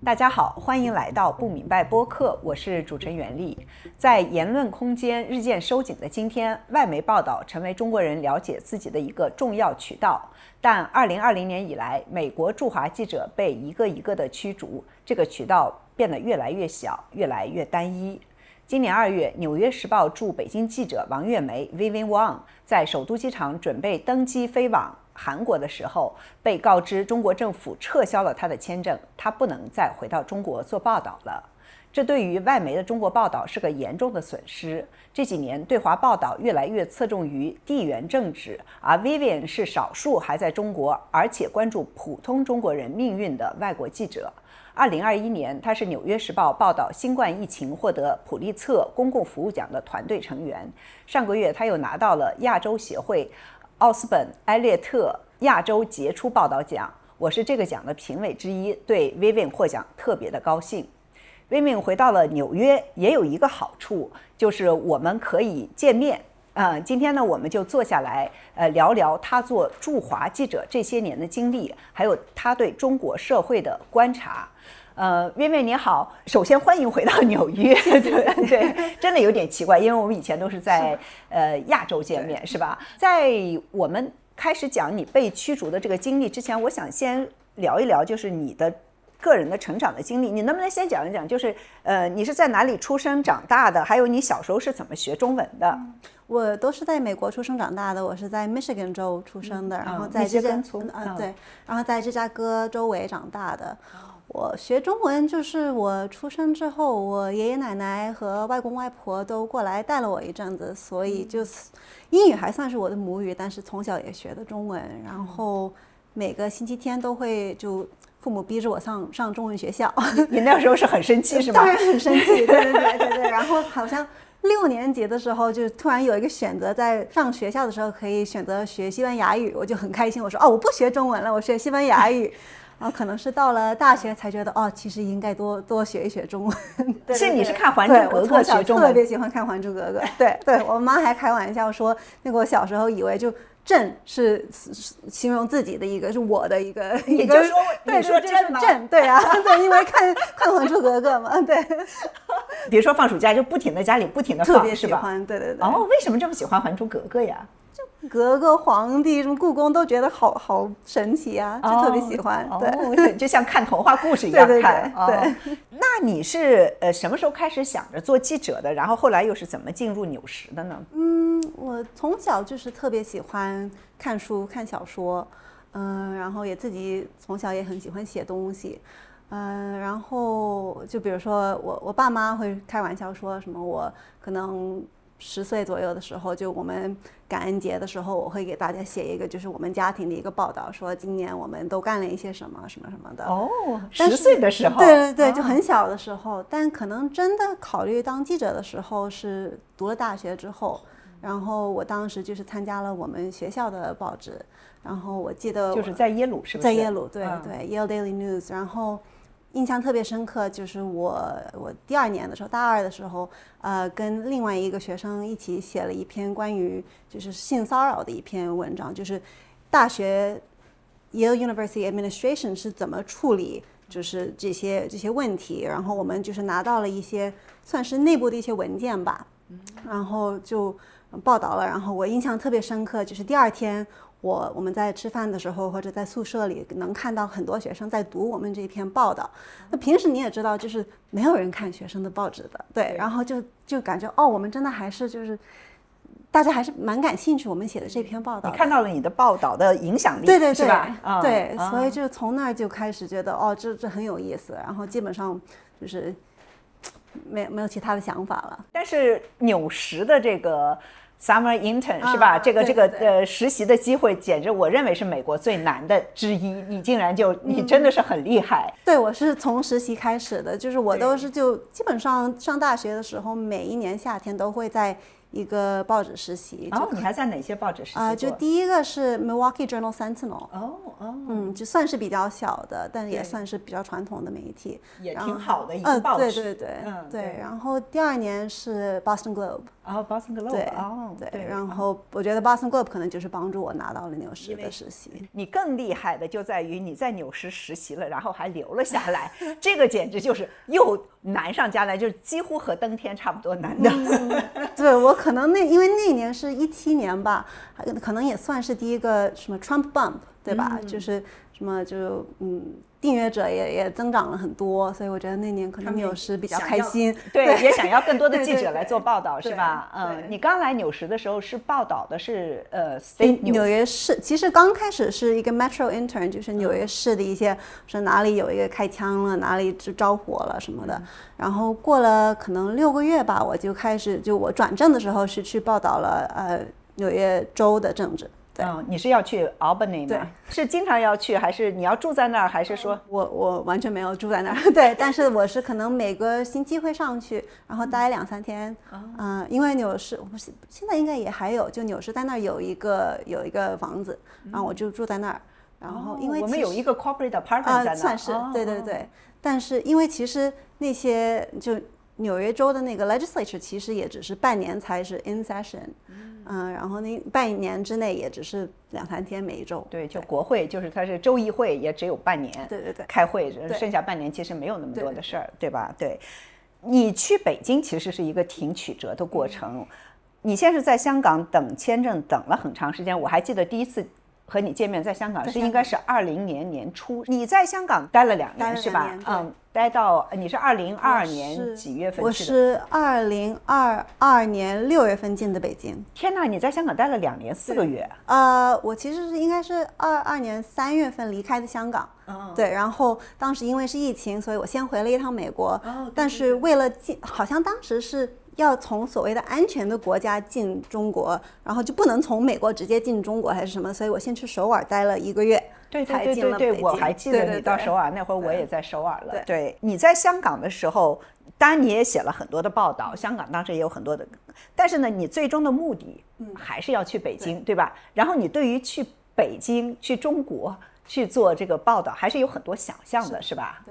大家好，欢迎来到不明白播客，我是主持人袁丽。在言论空间日渐收紧的今天，外媒报道成为中国人了解自己的一个重要渠道。但2020年以来，美国驻华记者被一个一个的驱逐，这个渠道变得越来越小，越来越单一。今年2月，《纽约时报》驻北京记者王月梅 Vivian Wang 在首都机场准备登机飞往韩国的时候，被告知中国政府撤销了他的签证，他不能再回到中国做报道了。这对于外媒的中国报道是个严重的损失。这几年对华报道越来越侧重于地缘政治，而 Vivian 是少数还在中国而且关注普通中国人命运的外国记者。2021年，他是《纽约时报》报道新冠疫情获得普利策公共服务奖的团队成员。上个月，他又拿到了亚洲协会奥斯本·埃列特亚洲杰出报道奖，我是这个奖的评委之一，对 Vivian 获奖特别的高兴。Vivian 回到了纽约，也有一个好处，就是我们可以见面。今天呢，我们就坐下来，聊聊他做驻华记者这些年的经历，还有他对中国社会的观察。Vivian 你好，首先欢迎回到纽约。对，真的有点奇怪，因为我们以前都是在亚洲见面，是吧？在我们开始讲你被驱逐的这个经历之前，我想先聊一聊，就是你的个人的成长的经历。你能不能先讲一讲，就是你是在哪里出生长大的，还有你小时候是怎么学中文的？我都是在美国出生长大的，我是在 Michigan 州出生的，然后在芝加对，然后在芝加哥周围长大的。我学中文就是我出生之后，我爷爷奶奶和外公外婆都过来带了我一阵子，所以就是英语还算是我的母语，但是从小也学的中文，然后每个星期天都会就父母逼着我上中文学校。你那时候是很生气是吗？当然很生气，对。然后好像6年级的时候，就突然有一个选择，在上学校的时候可以选择学西班牙语，我就很开心。我说我不学中文了，我学西班牙语。然后可能是到了大学才觉得其实应该多学一学中文。对，是你是看《还珠格格》学中文？特别喜欢看《还珠格格》。对，我妈还开玩笑说，那个我小时候以为就正是形容自己的一个，是我的一个，也就是说你说正吗？正，对啊，对，因为看《还珠格格》嘛，对。比如说放暑假就不停的家里不停的放，特别喜欢，对。为什么这么喜欢《还珠格格》呀？格格皇帝什么故宫都觉得好神奇啊，就特别喜欢。对，就像看童话故事一样看。对。那你是什么时候开始想着做记者的？然后后来又是怎么进入纽时的呢？我从小就是特别喜欢看书、看小说，然后也自己从小也很喜欢写东西，然后就比如说我爸妈会开玩笑说什么，我可能10岁左右的时候，就我们感恩节的时候，我会给大家写一个就是我们家庭的一个报道，说今年我们都干了一些什么什么什么的。10岁的时候。对，就很小的时候。但可能真的考虑当记者的时候是读了大学之后，然后我当时就是参加了我们学校的报纸，然后我记得就是在耶鲁，是不是？在耶鲁，对，Yale Daily News。然后印象特别深刻，就是我第2年的时候，大2的时候，跟另外一个学生一起写了一篇关于就是性骚扰的一篇文章，就是大学 Yale University Administration 是怎么处理就是这些问题，然后我们就是拿到了一些算是内部的一些文件吧，然后就报道了。然后我印象特别深刻，就是第2天。我们在吃饭的时候或者在宿舍里能看到很多学生在读我们这篇报道。那平时你也知道，就是没有人看学生的报纸的，对。然后就感觉我们真的还是就是大家还是蛮感兴趣我们写的这篇报道。你看到了你的报道的影响力，对，是吧？对，所以就从那儿就开始觉得这很有意思，然后基本上就是没有其他的想法了。但是纽时的这个Summer Intern 是吧？这个实习的机会，简直我认为是美国最难的之一。你竟然你真的是很厉害。对，我是从实习开始的，就是我都是就基本上上大学的时候，每一年夏天都会在一个报纸实习。你还在哪些报纸实习过？就第一个是 Milwaukee Journal Sentinel。就算是比较小的，但也算是比较传统的媒体，也挺好的一个报纸。对。然后第2年是 Boston Globe。Boston Globe。对。然后我觉得 Boston Globe 可能就是帮助我拿到了纽时的实习。你更厉害的就在于你在纽时实习了，然后还留了下来，这个简直就是又难上加难，就是几乎和登天差不多难的。对，我可能因为那年是17年吧，可能也算是第一个什么 Trump bump， 对吧？就是什么订阅者也增长了很多，所以我觉得那年可能纽时比较开心。对，也想要更多的记者来做报道，是吧？你刚来纽时的时候是报道的是State News。纽约市，其实刚开始是一个 Metro Intern， 就是纽约市的一些说哪里有一个开枪了，哪里就着火了什么的。然后过了可能6个月吧，我就开始我转正的时候是去报道了纽约州的政治。你是要去 Albany 吗？对，是经常要去，还是你要住在那儿，还是说？我完全没有住在那儿，对，但是我是可能每个星期会上去，然后待2-3天。因为纽时现在应该也还有，就纽时在那儿有一个房子，然后我就住在那儿。然后因为我们有一个 corporate apartment 在那儿，算是对。但是因为其实那些就纽约州的那个 legislature 其实也只是半年才是 in session。然后那半年之内也只是2-3天每一周。对，就国会就是它是州议会，也只有半年。对。开会，剩下半年其实没有那么多的事儿，对吧？对。你去北京其实是一个挺曲折的过程。你现在是在香港等签证等了很长时间，我还记得第一次和你见面在香港是应该是20年年初。你在香港待了2年是吧？待到你是2022年几月份去的？我是2022年6月份进的北京。天哪，你在香港待了2年4个月？我其实应该是22年3月份离开的香港。对，然后当时因为是疫情，所以我先回了一趟美国。但是为了好像当时是要从所谓的安全的国家进中国，然后就不能从美国直接进中国还是什么，所以我先去首尔待了1个月。对，我还记得你到首尔那会儿，我也在首尔了。对，你在香港的时候，当然你也写了很多的报道，香港当时也有很多的，但是呢，你最终的目的还是要去北京，对吧？然后你对于去北京、去中国去做这个报道，还是有很多想象的，是吧？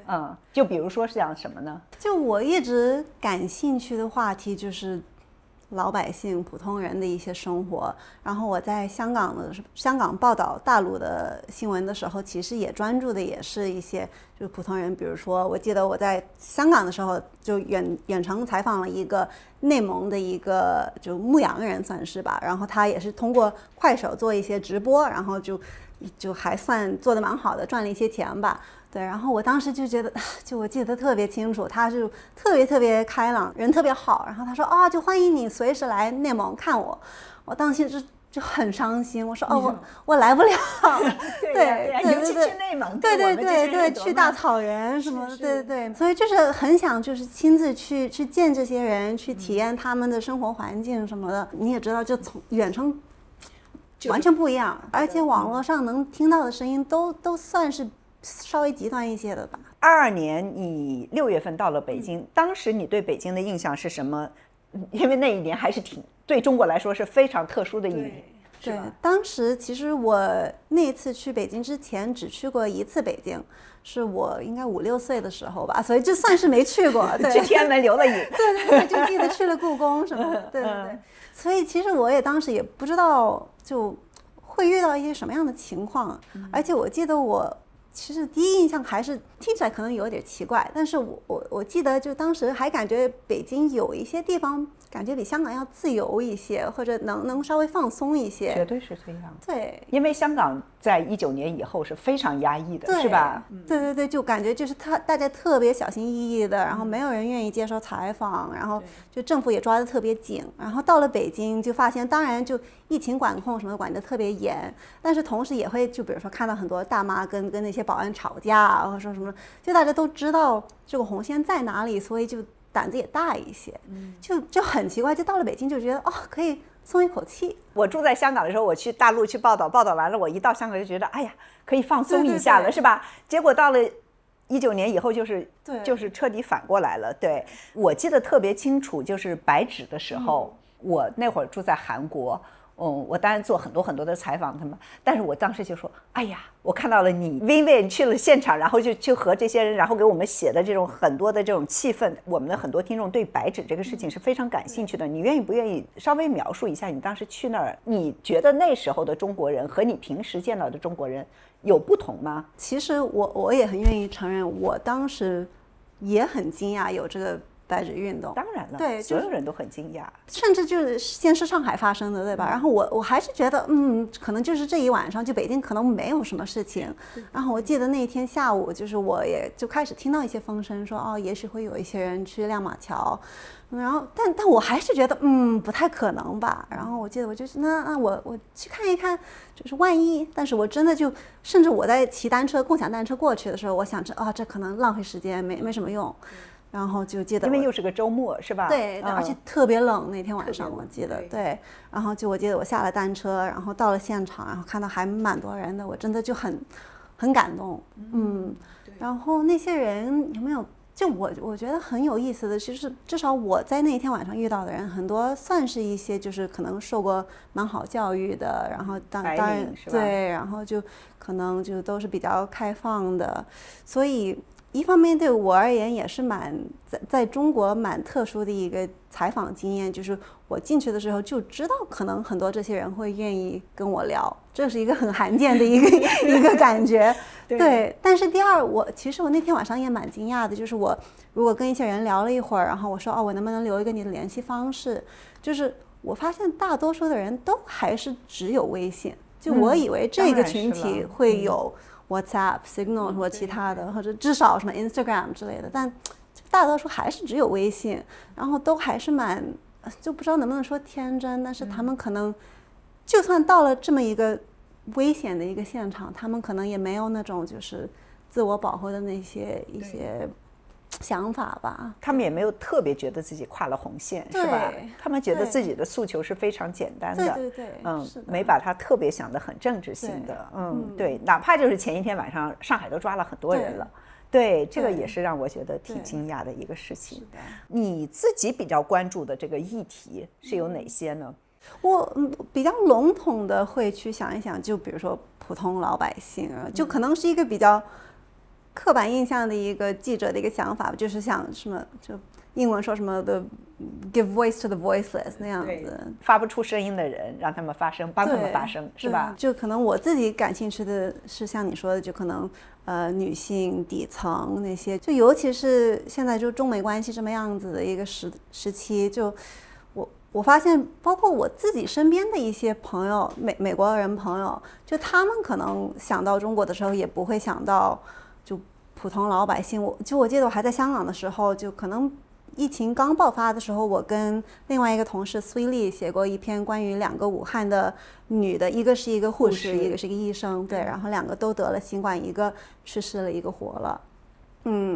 就比如说像什么呢？就我一直感兴趣的话题就是老百姓普通人的一些生活。然后我在香港报道大陆的新闻的时候，其实也专注的也是一些就是普通人。比如说我记得我在香港的时候就远程采访了一个内蒙的一个就牧羊人算是吧，然后他也是通过快手做一些直播，然后就还算做得蛮好的，赚了一些钱吧。对，然后我当时就觉得，就我记得特别清楚，他就特别开朗，人特别好。然后他说就欢迎你随时来内蒙看我。我当时就很伤心，我说我来不了。对，尤其去内蒙，对，去大草原什么的，对。所以就是很想就是亲自去见这些人，去体验他们的生活环境什么的。你也知道，就从远程完全不一样，而且网络上能听到的声音都算是稍微极端一些的吧。22年你6月份到了北京，当时你对北京的印象是什么？因为那一年还是对中国来说是非常特殊的一年。对，当时其实我那次去北京之前只去过1次北京，是我应该5-6岁的时候吧，所以就算是没去过。对，去天安门留了影。对，就记得去了故宫什么的。对。所以其实我也当时也不知道就会遇到一些什么样的情况，而且我记得我其实第一印象还是听起来可能有点奇怪，但是我记得就当时还感觉北京有一些地方感觉比香港要自由一些，或者能稍微放松一些。绝对是这样。对，因为香港在19年以后是非常压抑的，是吧？对，就感觉就是大家特别小心翼翼的，然后没有人愿意接受采访，然后就政府也抓得特别紧。然后到了北京就发现，当然就疫情管控什么的管得特别严，但是同时也会就比如说看到很多大妈跟那些保安吵架啊，或者说什么，就大家都知道这个红线在哪里，所以就胆子也大一些。就很奇怪，就到了北京就觉得可以松一口气。我住在香港的时候，我去大陆去报道完了，我一到香港就觉得哎呀可以放松一下了，是吧？结果到了19年以后就是彻底反过来了。对，我记得特别清楚，就是白纸的时候，我那会儿住在韩国，我当然做很多很多的采访他们，但是我当时就说，哎呀，我看到了你 Vivian 去了现场，然后就去和这些人，然后给我们写的这种很多的这种气氛，我们的很多听众对白纸这个事情是非常感兴趣的。你愿意不愿意稍微描述一下你当时去那儿，你觉得那时候的中国人和你平时见到的中国人有不同吗？其实我也很愿意承认，我当时也很惊讶有这个白纸运动。当然了，对，所有人都很惊讶，甚至就是先是上海发生的，对吧？然后我还是觉得，可能就是这一晚上，就北京可能没有什么事情。然后我记得那天下午，就是我也就开始听到一些风声，说也许会有一些人去亮马桥。然后但我还是觉得不太可能吧。然后我记得我就是那我去看一看，就是万一。但是我真的就甚至我在骑单车共享单车过去的时候，我想着这可能浪费时间，没什么用。然后就记得因为又是个周末是吧？对，而且特别冷那天晚上我记得。对，然后我记得我下了单车，然后到了现场，然后看到还蛮多人的，我真的就很感动。然后那些人有没有？就我觉得很有意思的，其实至少我在那一天晚上遇到的人很多，算是一些就是可能受过蛮好教育的，然后当然对，然后就可能就都是比较开放的，所以一方面对我而言也是在中国蛮特殊的一个采访经验，就是我进去的时候就知道可能很多这些人会愿意跟我聊，这是一个很罕见的一个感觉。对，但是第二，其实我那天晚上也蛮惊讶的，就是我如果跟一些人聊了一会儿，然后我说我能不能留一个你的联系方式，就是我发现大多数的人都还是只有微信，就我以为这个群体会有WhatsApp、Signal 或其他的，或者至少什么 Instagram 之类的，但大多数还是只有微信，然后都还是就不知道能不能说天真，但是他们可能就算到了这么一个危险的一个现场，他们可能也没有那种就是自我保护的一些想法吧。他们也没有特别觉得自己跨了红线，是吧？他们觉得自己的诉求是非常简单的，对，没把它特别想得很政治性的，对，哪怕就是前一天晚上上海都抓了很多人了。对，这个也是让我觉得挺惊讶的一个事情。你自己比较关注的这个议题是有哪些呢？我比较笼统的会去想一想，就比如说普通老百姓就可能是一个比较刻板印象的一个记者的一个想法，就是像什么就英文说什么的 give voice to the voiceless 那样子，发不出声音的人让他们发声，帮他们发声，是吧？就可能我自己感兴趣的是像你说的，就可能女性底层那些，就尤其是现在就中美关系这么样子的一个时期，就我发现包括我自己身边的一些朋友，美国人朋友，就他们可能想到中国的时候也不会想到就普通老百姓。我记得我还在香港的时候，就可能疫情刚爆发的时候，我跟另外一个同事 Sweetie 写过一篇关于2个武汉的女的，一个是一个护士，一个是一个医生，对，然后2个都得了新冠，一个去世了，一个活了。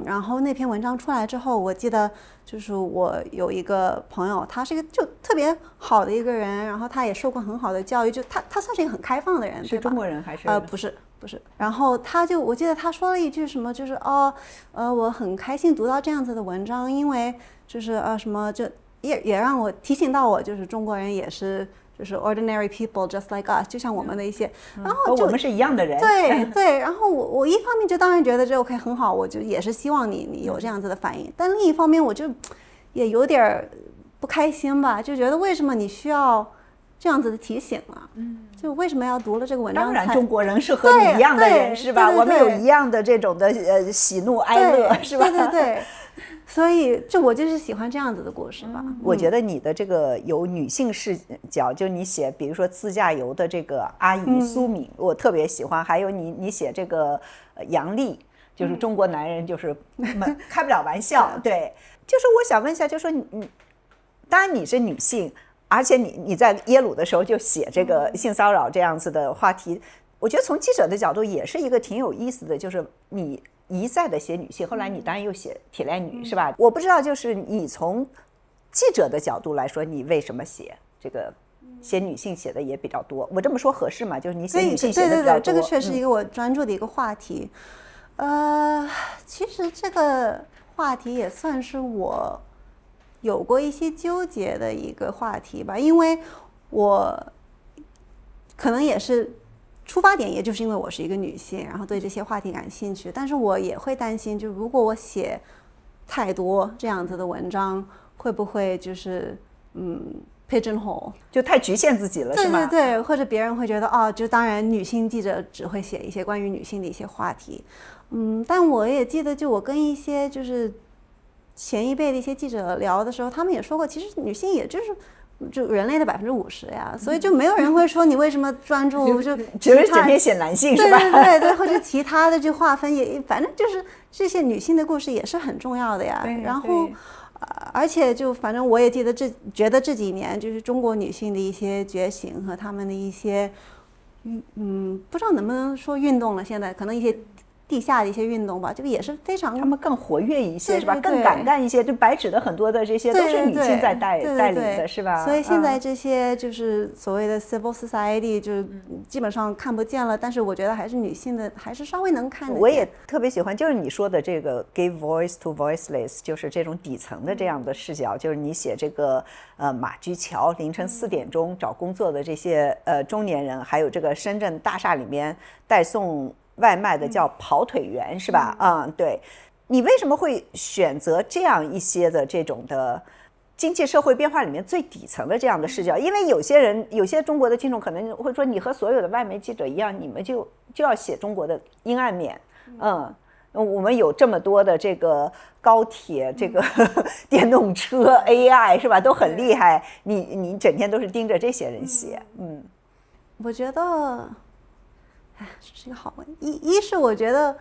然后那篇文章出来之后，我记得就是我有一个朋友，他是一个就特别好的一个人，然后他也受过很好的教育，就他算是一个很开放的人，是中国人还是？不是。然后我记得他说了一句什么，就是我很开心读到这样子的文章，因为就是什么就也让我提醒到我，就是中国人也是。就是 ordinary people just like us， 就像我们的一些，然后我们是一样的人。对，然后我一方面就当然觉得这 OK 很好，我就也是希望你有这样子的反应，但另一方面我就也有点不开心吧，就觉得为什么你需要这样子的提醒啊？就为什么要读了这个文章？当然，中国人是和你一样的人，是吧？我们有一样的这种的喜怒哀乐，是吧？对。所以我就是喜欢这样子的故事吧。我觉得你的这个有女性视角，就你写比如说自驾游的这个阿姨苏敏，我特别喜欢。还有你写这个杨丽，就是中国男人就是开不了玩笑。对，就是我想问一下，就说你当然你是女性，而且你在耶鲁的时候就写这个性骚扰这样子的话题，我觉得从记者的角度也是一个挺有意思的，就是你一再的写女性，后来你当然又写铁链女，是吧？我不知道，就是你从记者的角度来说，你为什么写这个写女性写的也比较多？我这么说合适吗？就是你写女性写的比较多。对，这个确实一个我专注的一个话题。其实这个话题也算是我有过一些纠结的一个话题吧，因为我可能也是出发点，也就是因为我是一个女性，然后对这些话题感兴趣，但是我也会担心，就如果我写太多这样子的文章，会不会就是pigeonhole， 就太局限自己了，是吗？对对对，或者别人会觉得就当然女性记者只会写一些关于女性的一些话题，但我也记得，就我跟一些就是前一辈的一些记者聊的时候，他们也说过，其实女性也就人类的50%呀，所以就没有人会说你为什么专注就只是整天写男性是吧？对对对对，或者其他的就划分也，反正就是这些女性的故事也是很重要的呀。然后，而且就反正我也记得觉得这几年就是中国女性的一些觉醒和她们的一些，不知道能不能说运动了，现在可能一些地下的一些运动吧，这个也是非常，他们更活跃一些，对是吧？更敢干一些，就白纸的很多的这些都是女性在带领的，是吧？所以现在这些就是所谓的 civil society 就是基本上看不见了，但是我觉得还是女性的还是稍微能看得见。我也特别喜欢，就是你说的这个 give voice to voiceless， 就是这种底层的这样的视角，就是你写这个马驹桥凌晨4点钟找工作的这些中年人，还有这个深圳大厦里面代送外卖的叫跑腿员，是吧？对，你为什么会选择这样一些的这种的经济社会变化里面最底层的这样的视角？因为有些中国的听众可能会说，你和所有的外媒记者一样，你们就要写中国的阴暗面。我们有这么多的这个高铁、这个电动车、AI 是吧，都很厉害，你整天都是盯着这些人写。我觉得这是一个好问题。一是我觉得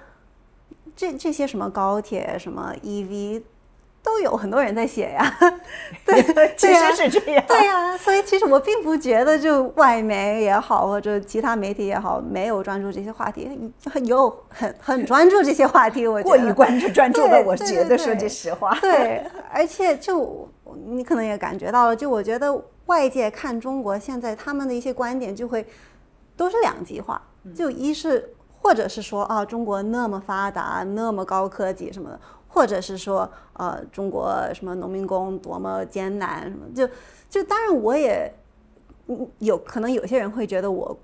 这些什么高铁、什么 EV 都有很多人在写呀，对，其实是这样，对呀，所以其实我并不觉得就外媒也好，或者其他媒体也好，没有专注这些话题，有很专注这些话题，我觉得过于专注的，我觉得说句实话，对，而且就你可能也感觉到了，就我觉得外界看中国现在他们的一些观点就会都是两极化。就一是或者是说中国那么发达那么高科技什么的，或者是说中国什么农民工多么艰难什么，就当然我也可能有些人会觉得我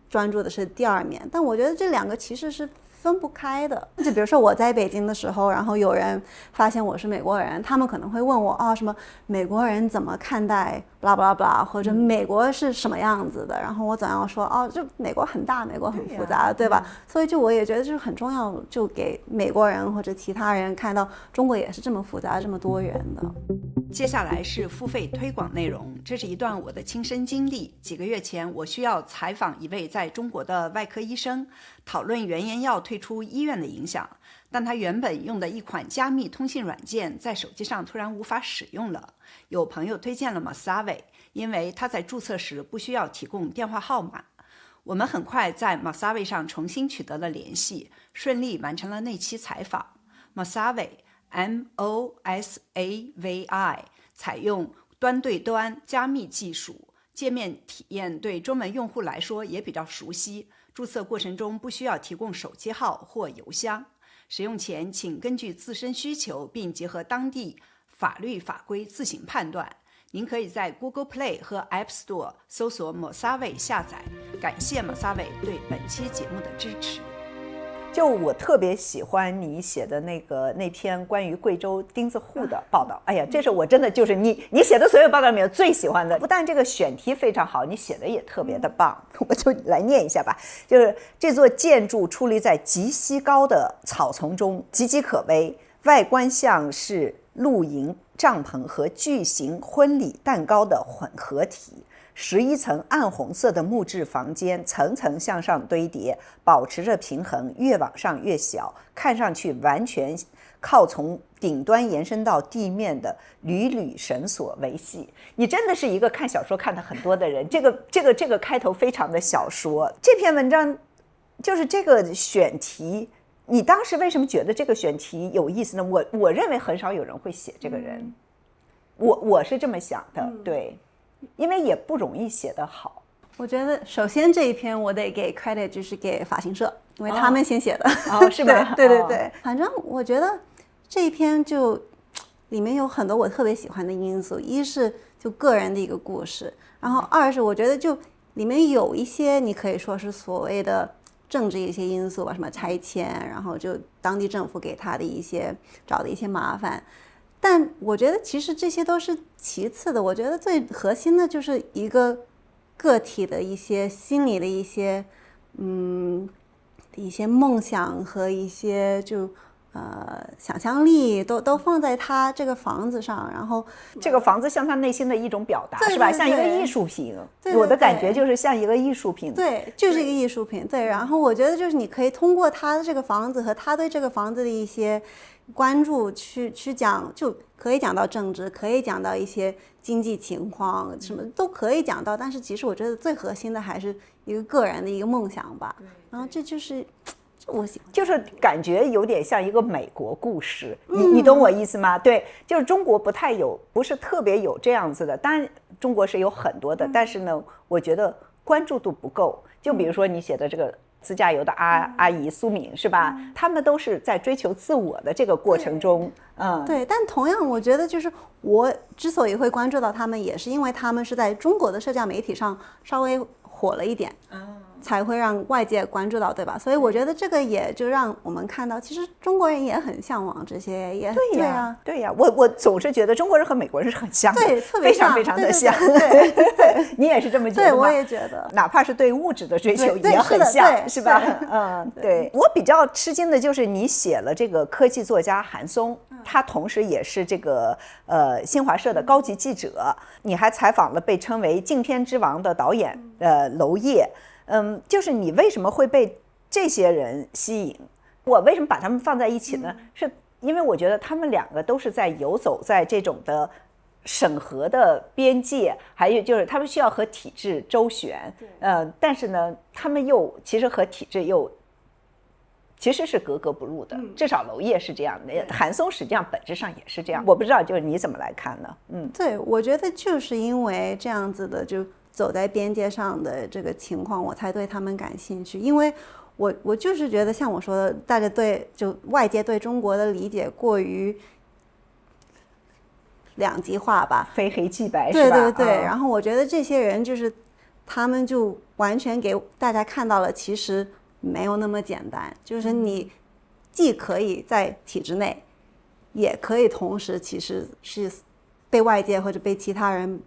专注的是第二面，但我觉得这两个其实是分不开的。就比如说我在北京的时候，然后有人发现我是美国人，他们可能会问我什么美国人怎么看待 blah blah blah， 或者美国是什么样子的，然后我总要说就美国很大，美国很复杂，对吧？所以就我也觉得这是很重要，就给美国人或者其他人看到中国也是这么复杂这么多元的。接下来是付费推广内容，这是一段我的亲身经历。几个月前，我需要采访一位在中国的外科医生，讨论原研药退出医院的影响，但他原本用的一款加密通信软件在手机上突然无法使用了。有朋友推荐了 Mossavi， 因为他在注册时不需要提供电话号码。我们很快在 Mossavi 上重新取得了联系，顺利完成了那期采访。Mossavi MOSAVI 采用端对端加密技术，界面体验对中文用户来说也比较熟悉。注册过程中不需要提供手机号或邮箱。使用前请根据自身需求并结合当地法律法规自行判断。您可以在 Google Play 和 App Store 搜索 Mossavi 下载。感谢 Mossavi 对本期节目的支持。就我特别喜欢你写的那篇关于贵州钉子户的报道，哎呀，这是我真的就是你写的所有报道里面最喜欢的。不但这个选题非常好，你写的也特别的棒，我就来念一下吧。就是这座建筑矗立在极西高的草丛中，岌岌可危，外观像是露营帐篷和巨型婚礼蛋糕的混合体。11层暗红色的木质房间层层向上堆叠，保持着平衡，越往上越小，看上去完全靠从顶端延伸到地面的缕缕绳索维系。你真的是一个看小说看的很多的人，这个开头非常的小说。这篇文章就是这个选题，你当时为什么觉得这个选题有意思呢？我认为很少有人会写这个人，我是这么想的，对。因为也不容易写得好。我觉得首先这一篇我得给 credit， 就是给法新社，因为他们先写的。是吧？对，反正我觉得这一篇就里面有很多我特别喜欢的因素，一是就个人的一个故事，然后二是我觉得就里面有一些你可以说是所谓的政治一些因素吧，什么拆迁，然后就当地政府给他的一些找的一些麻烦，但我觉得其实这些都是其次的，我觉得最核心的就是一个个体的一些心理的一些一些梦想和一些想象力都放在他这个房子上，然后这个房子像他内心的一种表达，对是吧？对像一个对艺术品。对我的感觉就是像一个艺术品。对，就是一个艺术品。对，然后我觉得就是你可以通过他的这个房子和他对这个房子的一些关注去讲，就可以讲到政治，可以讲到一些经济情况，什么都可以讲到。但是其实我觉得最核心的还是一个个人的一个梦想吧。然后这就是我喜欢，就是感觉有点像一个美国故事，你懂我意思吗？对，就是中国不是特别有这样子的，当然中国是有很多的，但是呢，我觉得关注度不够。就比如说你写的这个自驾游的阿姨苏敏，是吧？他们都是在追求自我的这个过程中，对。但同样，我觉得就是我之所以会关注到他们，也是因为他们是在中国的社交媒体上稍微火了一点。才会让外界关注到，对吧？所以我觉得这个也就让我们看到，其实中国人也很向往这些，也对呀。我总是觉得中国人和美国人是很像的，对，特别像，非常的像。对，你也是这么觉得吗？对，我也觉得，哪怕是对物质的追求也很像，是吧？对。我比较吃惊的就是你写了这个科技作家韩松，他同时也是这个新华社的高级记者，你还采访了被称为镜片之王的导演娄烨。就是你为什么会被这些人吸引？我为什么把他们放在一起呢？是因为我觉得他们两个都是在游走在这种的审核的边界，还有就是他们需要和体制周旋，但是呢，他们又其实和体制又其实是格格不入的，至少娄烨是这样的，韩松实际上本质上也是这样。我不知道就是你怎么来看呢？对，我觉得就是因为这样子的就走在边界上的这个情况，我才对他们感兴趣。因为我就是觉得像我说的，大家就外界对中国的理解过于两极化吧，非黑即白，是吧？对。然后我觉得这些人就是他们就完全给大家看到了，其实没有那么简单。就是你既可以在体制内，也可以同时其实是被外界或者被其他人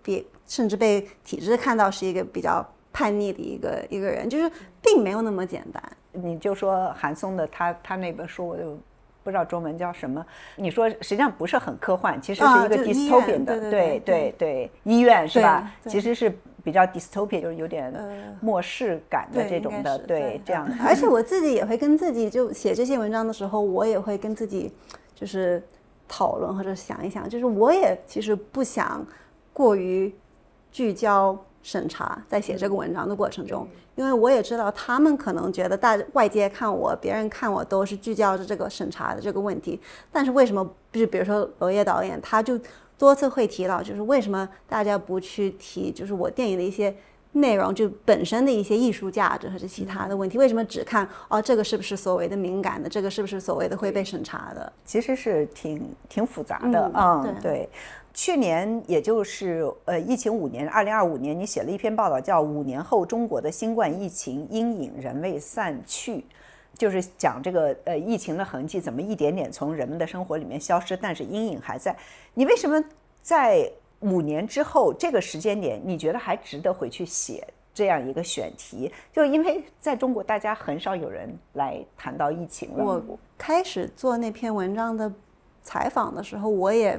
甚至被体制看到是一个比较叛逆的一个人，就是并没有那么简单。你就说韩松的他那本书，我就不知道中文叫什么。你说实际上不是很科幻，其实是一个 dystopian 的，对，医院是吧？其实是比较 dystopian，就是有点末世感的这种的，对，这样。而且我自己也会跟自己就写这些文章的时候，我也会跟自己就是讨论或者想一想，就是我也其实不想过于聚焦审查在写这个文章的过程中，因为我也知道他们可能觉得外界看我，别人看我都是聚焦着这个审查的这个问题，但是为什么就比如说娄烨导演，他就多次会提到，就是为什么大家不去提，就是我电影的一些内容就本身的一些艺术价值或者其他的问题，为什么只看这个是不是所谓的敏感的，这个是不是所谓的会被审查的？其实是挺复杂的，对。去年也就是疫情5年，2025年，你写了一篇报道，叫《5年后中国的新冠疫情阴影仍未散去》，就是讲这个疫情的痕迹怎么一点点从人们的生活里面消失，但是阴影还在。你为什么在5年之后这个时间点，你觉得还值得回去写这样一个选题？就因为在中国，大家很少有人来谈到疫情了。我开始做那篇文章的采访的时候，我也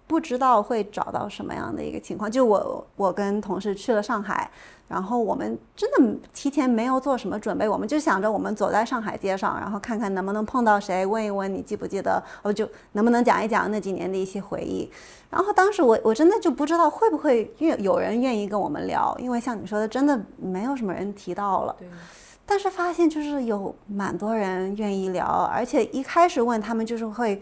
不知道会找到什么样的一个情况。就我跟同事去了上海，然后我们真的提前没有做什么准备，我们就想着我们走在上海街上，然后看看能不能碰到谁，问一问你记不记得，就能不能讲一讲那几年的一些回忆。然后当时我真的就不知道会不会有人愿意跟我们聊，因为像你说的，真的没有什么人提到了。但是发现就是有蛮多人愿意聊，而且一开始问他们就是会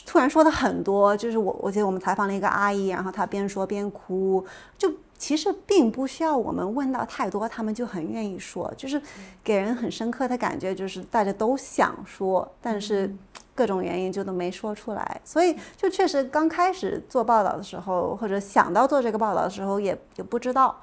突然说的很多，就是我记得我们采访了一个阿姨，然后她边说边哭，就其实并不需要我们问到太多，他们就很愿意说，就是给人很深刻的感觉，就是大家都想说，但是各种原因就都没说出来，所以就确实刚开始做报道的时候，或者想到做这个报道的时候也不知道，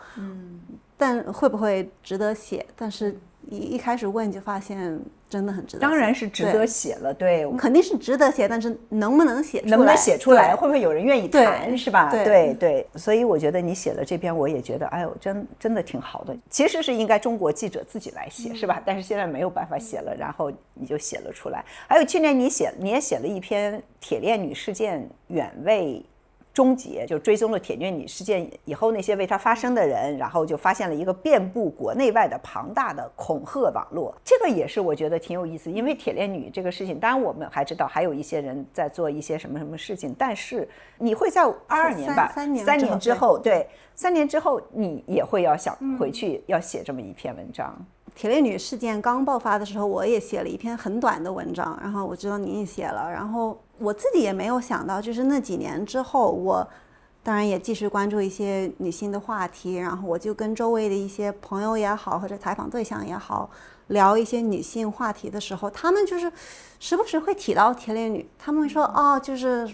但会不会值得写？但是一开始问就发现真的很值得写，当然是值得写了，对，肯定是值得写，但是能不能写出来？能不能写出来？会不会有人愿意谈？是吧？对对，所以我觉得你写了这篇，我也觉得，哎呦，真的挺好的。其实是应该中国记者自己来写，是吧？但是现在没有办法写了，然后你就写了出来。还有去年你也写了一篇铁链女事件远未终结，就追踪了铁链女事件以后那些为她发声的人，然后就发现了一个遍布国内外的庞大的恐吓网络。这个也是我觉得挺有意思，因为铁链女这个事情，当然我们还知道还有一些人在做一些什么事情，但是你会在22年吧，三年之后，对，3年之后你也会要想回去要写这么一篇文章。铁链女事件刚爆发的时候，我也写了一篇很短的文章，然后我知道你也写了，然后我自己也没有想到，就是那几年之后，我当然也继续关注一些女性的话题，然后我就跟周围的一些朋友也好，或者采访对象也好，聊一些女性话题的时候，他们就是时不时会提到铁链女，他们会说哦，就是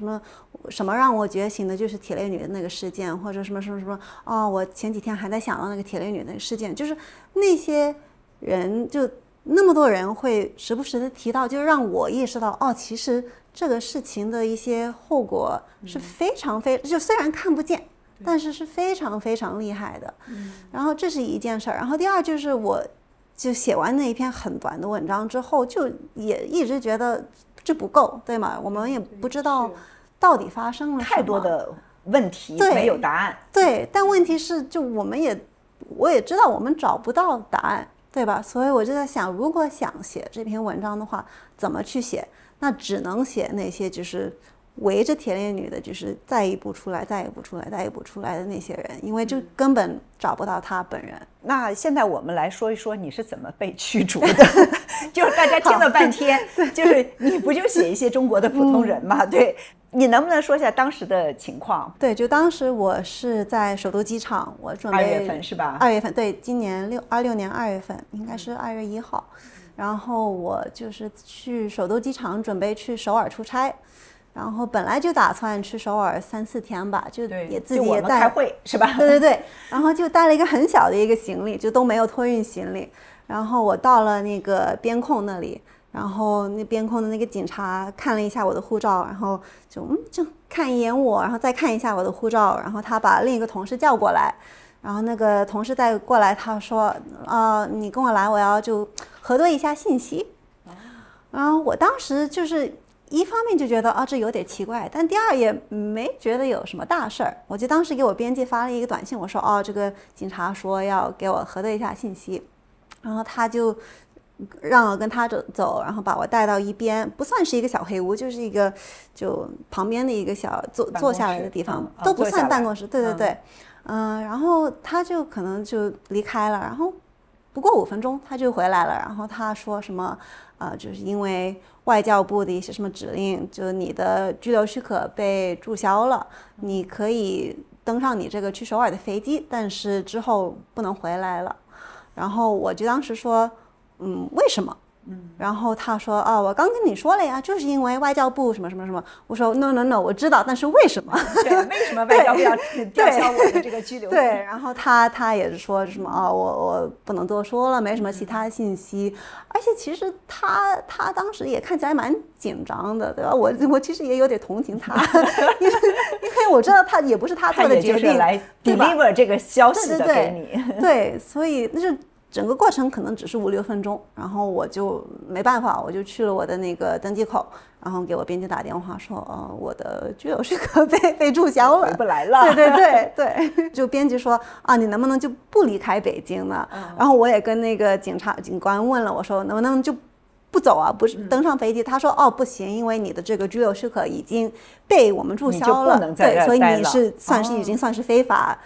什么让我觉醒的，就是铁链女的那个事件，或者什么哦，我前几天还在想到那个铁链女那个事件，就是那些人就那么多人会时不时的提到，就让我意识到哦，其实这个事情的一些后果是非常就虽然看不见，但是是非常非常厉害的。然后这是一件事儿，然后第二就是我就写完那一篇很短的文章之后，就也一直觉得这不够，对吗？我们也不知道到底发生了什么，太多的问题没有答案。对，但问题是就我也知道我们找不到答案，对吧？所以我就在想，如果想写这篇文章的话，怎么去写？那只能写那些就是围着铁链女的，就是再一步出来的那些人，因为就根本找不到她本人。那现在我们来说一说你是怎么被驱逐的？就是大家听了半天，就是你不就写一些中国的普通人嘛？对，你能不能说一下当时的情况？对，就当时我是在首都机场，我准备2月份是吧？2月份，对，今年26年2月份，应该是2月1号。然后我就是去首都机场，准备去首尔出差。然后本来就打算去首尔3、4天吧，就也自己也带开会是吧？对，然后就带了一个很小的一个行李，就都没有托运行李。然后我到了那个边控那里，然后那边控的那个警察看了一下我的护照，然后就看一眼我，然后再看一下我的护照，然后他把另一个同事叫过来，然后那个同事再过来，他说你跟我来，我要就核对一下信息。然后我当时就是一方面就觉得这有点奇怪，但第二也没觉得有什么大事儿。我就当时给我编辑发了一个短信，我说这个警察说要给我核对一下信息，然后他就让我跟他走，然后把我带到一边，不算是一个小黑屋，就是一个就旁边的一个小坐下来的地方，都不算办公室。对，然后他就可能就离开了，然后不过5分钟他就回来了，然后他说什么就是因为外交部的一些什么指令，就你的居留许可被注销了，你可以登上你这个去首尔的飞机，但是之后不能回来了。然后我就当时说为什么？然后他说我刚跟你说了呀，就是因为外交部什么什么什么。我说 no， 我知道，但是为什么？对，为什么外交部要吊销我的这个居留？对，然后他也是说什么我不能多说了，没什么其他信息。而且其实他当时也看起来蛮紧张的，对吧？我其实也有点同情他，因为我知道他也不是他做的决定，来 deliver 这个消息的给你。对，所以那就整个过程可能只是5、6分钟，然后我就没办法，我就去了我的那个登机口，然后给我编辑打电话说我的居留许可被注销了，回不来了。对，就编辑说你能不能就不离开北京呢？然后我也跟那个警官问了，我说能不能就不走啊，不是登上飞机？他说不行，因为你的这个居留许可已经被我们注销了，对，所以你是已经算是非法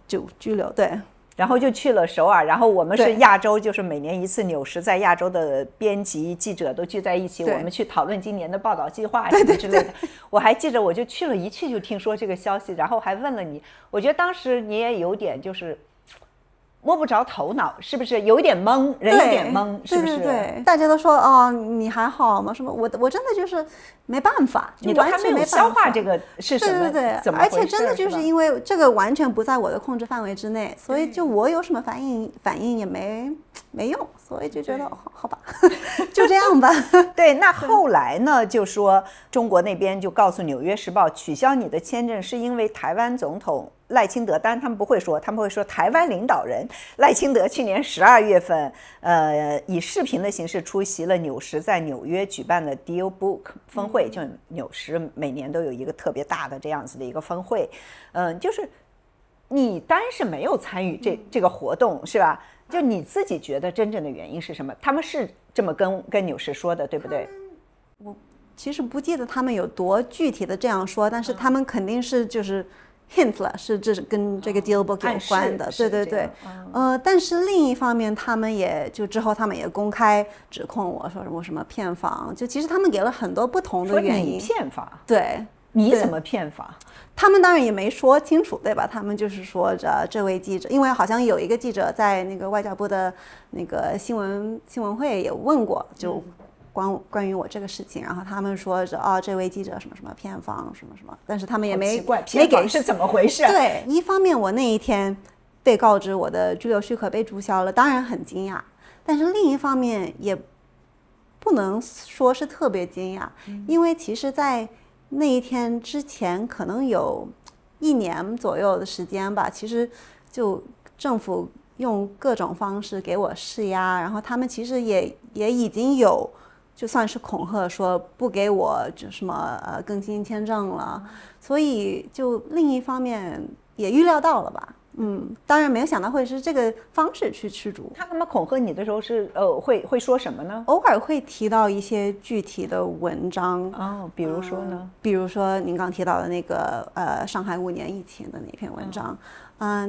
就居留，对。然后就去了首尔，然后我们是亚洲，就是每年一次纽时在亚洲的编辑记者都聚在一起，我们去讨论今年的报道计划什么之类的。我还记着，我就去了，一去就听说这个消息，然后还问了你。我觉得当时你也有点就是摸不着头脑，是不是有一点懵，人有点懵，是不是？对，大家都说哦，你还好吗？什么？我真的就是没办法，你都还没有消化这个是什么？对，怎么回事？而且真的就是因为这个完全不在我的控制范围之内，所以就我有什么反应也没用，所以就觉得好吧，就这样吧。对，那后来呢？就说中国那边就告诉《纽约时报》，取消你的签证是因为台湾总统赖清德，当然他们不会说，他们会说台湾领导人赖清德去年12月份，以视频的形式出席了纽时在纽约举办的 Deal Book 峰会，就纽时每年都有一个特别大的这样子的一个峰会，就是你当然是没有参与这个活动，是吧？就你自己觉得真正的原因是什么？他们是这么跟纽时说的，对不对？我其实不记得他们有多具体的这样说，但是他们肯定是就是hint 了，是这是跟这个 deal book 有关的，对，但是另一方面，他们也就之后他们也公开指控我说我什么骗访，就其实他们给了很多不同的原因。说你骗访？对，你怎么骗访？他们当然也没说清楚，对吧？他们就是说着这位记者，因为好像有一个记者在那个外交部的那个新闻会也问过，就关于我这个事情，然后他们说着这位记者什么什么骗访什么什么，但是他们也没给是怎么回事？对，一方面我那一天被告知我的居留许可被注销了，当然很惊讶，但是另一方面也不能说是特别惊讶，因为其实在那一天之前可能有1年左右的时间吧，其实就政府用各种方式给我施压，然后他们其实也已经有就算是恐吓说不给我就什么更新签证了，所以就另一方面也预料到了吧。当然没有想到会是这个方式去驱逐。他们恐吓你的时候是会说什么呢？偶尔会提到一些具体的文章比如说呢？比如说您刚提到的那个上海5年疫情的那篇文章，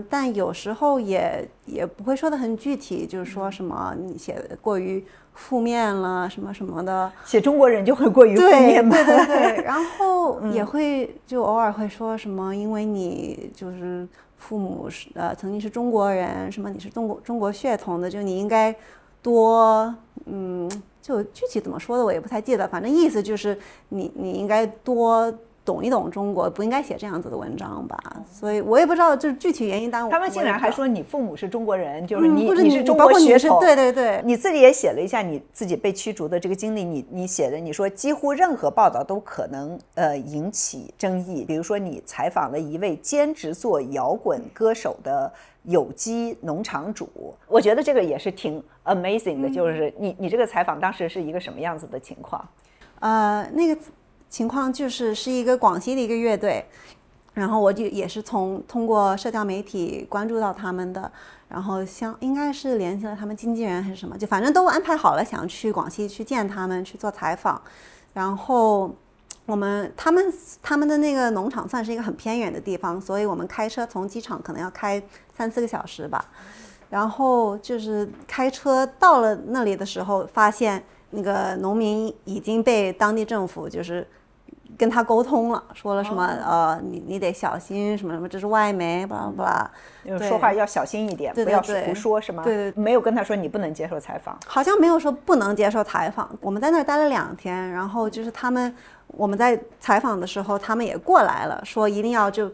但有时候也不会说的很具体，就是说什么你写的过于负面了什么什么的，写中国人就会过于负面吗？对，然后也会就偶尔会说什么，因为你就是父母是曾经是中国人，什么你是中国血统的，就你应该多就具体怎么说的我也不太记得，反正意思就是你应该多懂一懂中国，不应该写这样子的文章吧。所以我也不知道就是具体原因，但他们竟然还说你父母是中国人，就是你是中国血统，对，你自己也写了一下你自己被驱逐的这个经历，你写的，你说几乎任何报道都可能引起争议，比如说你采访了一位兼职做摇滚歌手的有机农场主，我觉得这个也是挺 amazing 的，就是你这个采访当时是一个什么样子的情况？那个情况是一个广西的一个乐队，然后我就也是通过社交媒体关注到他们的，然后应该是联系了他们经纪人还是什么，就反正都安排好了，想去广西去见他们去做采访，然后他们的那个农场算是一个很偏远的地方，所以我们开车从机场可能要开3-4个小时吧，然后就是开车到了那里的时候，发现那个农民已经被当地政府就是跟他沟通了，说了什么你得小心什么什么，这是外媒，巴拉巴拉，说话要小心一点，不要胡说，是吗？对，没有跟他说你不能接受采访，好像没有说不能接受采访。我们在那儿待了2天，然后就是我们在采访的时候，他们也过来了，说一定要就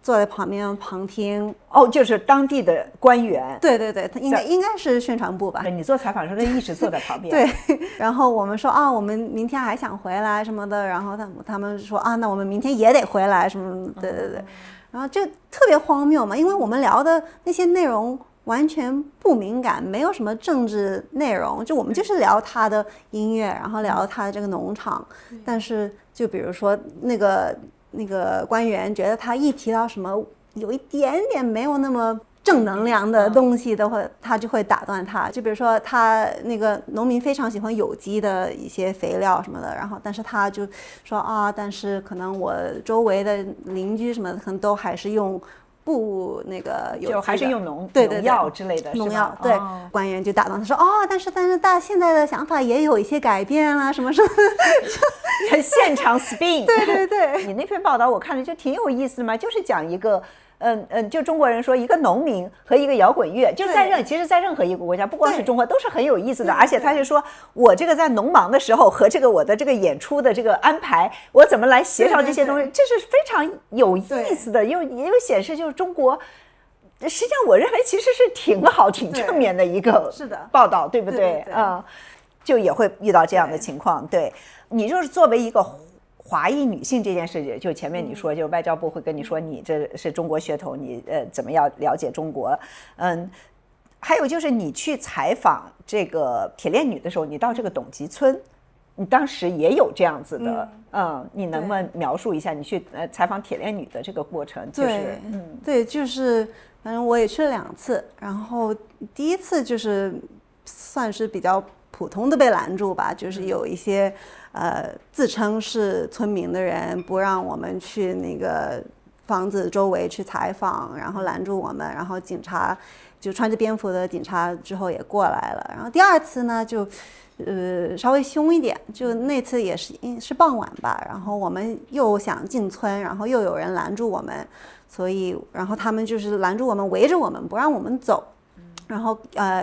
坐在旁边旁听。就是当地的官员。对，他应该是宣传部吧。你做采访的时候，他一直坐在旁边。对，然后我们说我们明天还想回来什么的，然后他们说那我们明天也得回来什么的，对，然后就特别荒谬嘛，因为我们聊的那些内容完全不敏感，没有什么政治内容，就我们就是聊他的音乐，然后聊他的这个农场，但是就比如说那个官员觉得他一提到什么有一点点没有那么正能量的东西的话，他就会打断他。就比如说他那个农民非常喜欢有机的一些肥料什么的，然后但是他就说但是可能我周围的邻居什么的可能都还是用不那个有机的，就还是用农药之类的农药。对，官员就打断他说但是大现在的想法也有一些改变啦，什么什么现场 spin。 对，你那篇报道我看着就挺有意思的嘛，就是讲一个就中国人说一个农民和一个摇滚乐，就是其实在任何一个国家，不光是中国，都是很有意思的。而且他就说，我这个在农忙的时候和这个我的这个演出的这个安排，我怎么来协调这些东西，这是非常有意思的，也有显示就是中国。实际上，我认为其实是挺好、挺正面的一个报道，对不对？就也会遇到这样的情况。对，你就是作为一个华裔女性这件事，就前面你说，就是外交部会跟你说，你这是中国血统，你怎么样了解中国？还有就是你去采访这个铁链女的时候，你到这个董集村，你当时也有这样子的，你能不能描述一下你去采访铁链女的这个过程？就是对，就是反正我也去了2次，然后第一次就是算是比较普通的被拦住吧，就是有一些自称是村民的人不让我们去那个房子周围去采访，然后拦住我们，然后警察就穿着便服的警察之后也过来了。然后第2次呢就稍微凶一点，就那次也是傍晚吧，然后我们又想进村，然后又有人拦住我们，所以然后他们就是拦住我们，围着我们不让我们走，然后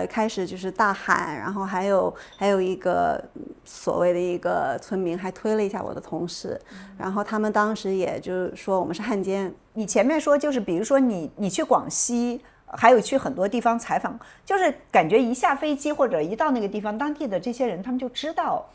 开始就是大喊，然后还有一个所谓的一个村民还推了一下我的同事，然后他们当时也就是说我们是汉奸。你前面说就是比如说你去广西，还有去很多地方采访，就是感觉一下飞机或者一到那个地方，当地的这些人他们就知道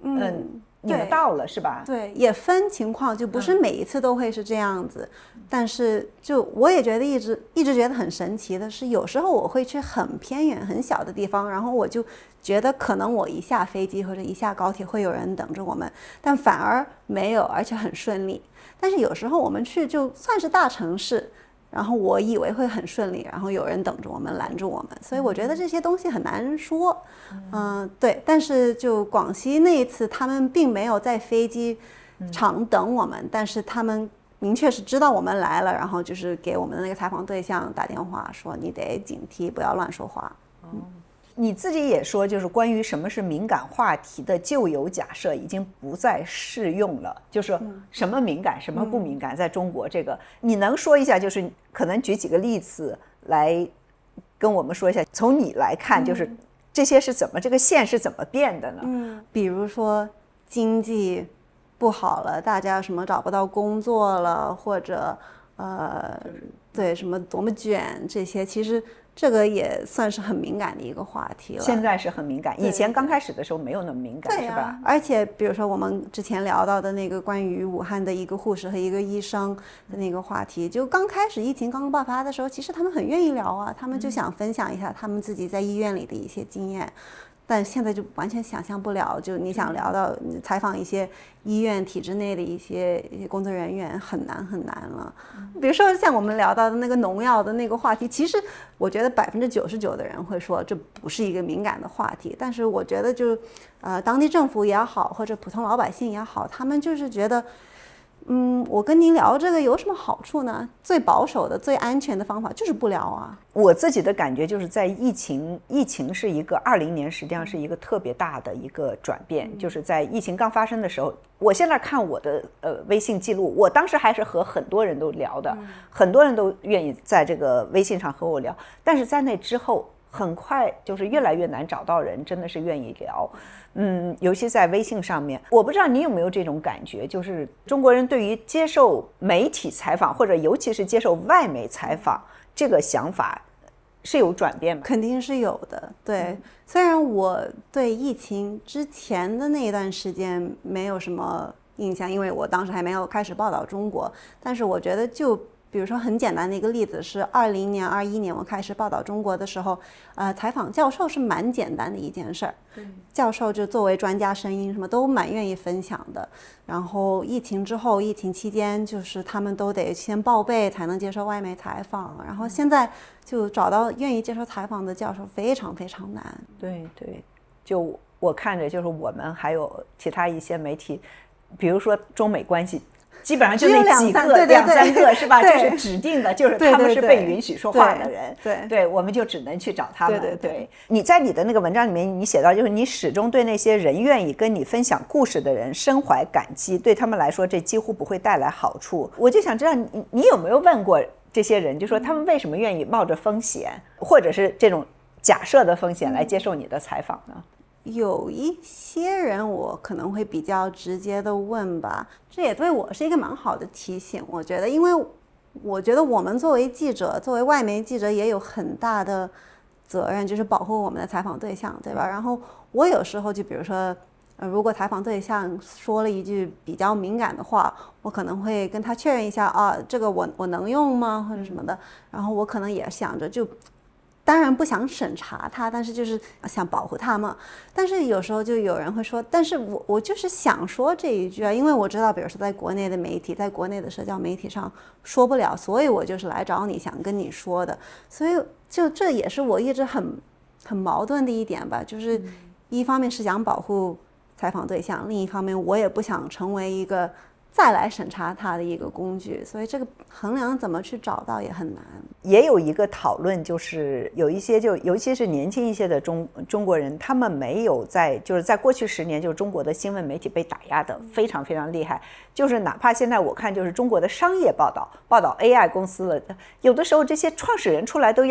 你们到了，是吧？对，也分情况，就不是每一次都会是这样子。但是就我也觉得一直觉得很神奇的是，有时候我会去很偏远很小的地方，然后我就觉得可能我一下飞机或者一下高铁会有人等着我们，但反而没有，而且很顺利。但是有时候我们去就算是大城市，然后我以为会很顺利，然后有人等着我们拦住我们，所以我觉得这些东西很难说。对，但是就广西那一次他们并没有在飞机场等我们，但是他们明确是知道我们来了，然后就是给我们的那个采访对象打电话说你得警惕，不要乱说话。你自己也说，就是关于什么是敏感话题的旧有假设已经不再适用了，就是什么敏感什么不敏感，在中国这个你能说一下，就是可能举几个例子来跟我们说一下，从你来看就是这些是怎么，这个线是怎么变的呢？比如说经济不好了，大家什么找不到工作了，或者对什么多么卷，这些其实这个也算是很敏感的一个话题了。现在是很敏感，以前刚开始的时候没有那么敏感，是吧？而且比如说我们之前聊到的那个关于武汉的一个护士和一个医生的那个话题，就刚开始疫情刚爆发的时候，其实他们很愿意聊啊，他们就想分享一下他们自己在医院里的一些经验。但现在就完全想象不了，就你想聊到采访一些医院体制内的一些工作人员，很难了。比如说像我们聊到的那个农药的那个话题，其实我觉得99%的人会说这不是一个敏感的话题，但是我觉得就当地政府也好，或者普通老百姓也好，他们就是觉得我跟您聊这个有什么好处呢？最保守的、最安全的方法就是不聊啊。我自己的感觉就是在疫情是一个2020年，实际上是一个特别大的一个转变。就是在疫情刚发生的时候，我现在看我的微信记录，我当时还是和很多人都聊的，很多人都愿意在这个微信上和我聊，但是在那之后，很快就是越来越难找到人真的是愿意聊。尤其在微信上面，我不知道你有没有这种感觉，就是中国人对于接受媒体采访，或者尤其是接受外媒采访，这个想法是有转变吗？肯定是有的，对。虽然我对疫情之前的那一段时间没有什么印象，因为我当时还没有开始报道中国，但是我觉得就比如说很简单的一个例子是2020年、2021年我开始报道中国的时候，采访教授是蛮简单的一件事儿。教授就作为专家声音什么都蛮愿意分享的。然后疫情之后、疫情期间，就是他们都得先报备才能接受外媒采访。然后现在就找到愿意接受采访的教授非常非常难。对，就我看着就是我们还有其他一些媒体，比如说中美关系。基本上就那几个两三个是吧？就是指定的，就是他们是被允许说话的人。对，我们就只能去找他们。对，你在你的那个文章里面，你写到就是你始终对那些人愿意跟你分享故事的人深怀感激，对他们来说这几乎不会带来好处。我就想知道你有没有问过这些人，就说他们为什么愿意冒着风险，或者是这种假设的风险来接受你的采访呢？有一些人我可能会比较直接的问吧，这也对我是一个蛮好的提醒，我觉得，因为我觉得我们作为记者，作为外媒记者也有很大的责任，就是保护我们的采访对象，对吧？然后我有时候就比如说如果采访对象说了一句比较敏感的话，我可能会跟他确认一下啊，这个我能用吗，或者什么的。然后我可能也想着就，当然不想审查他，但是就是想保护他嘛。但是有时候就有人会说，但是我就是想说这一句啊，因为我知道，比如说在国内的媒体，在国内的社交媒体上说不了，所以我就是来找你，想跟你说的。所以就这也是我一直很矛盾的一点吧，就是一方面是想保护采访对象，另一方面我也不想成为一个再来审查他的一个工具，所以这个衡量怎么去找到也很难。也有一个讨论，就是有一些尤其是年轻一些的中国人，他们没有就是在过去10年，就是中国的新闻媒体被打压的非常非常厉害，就是哪怕现在我看就是中国的商业报道 AI 公司了，有的时候这些创始人出来都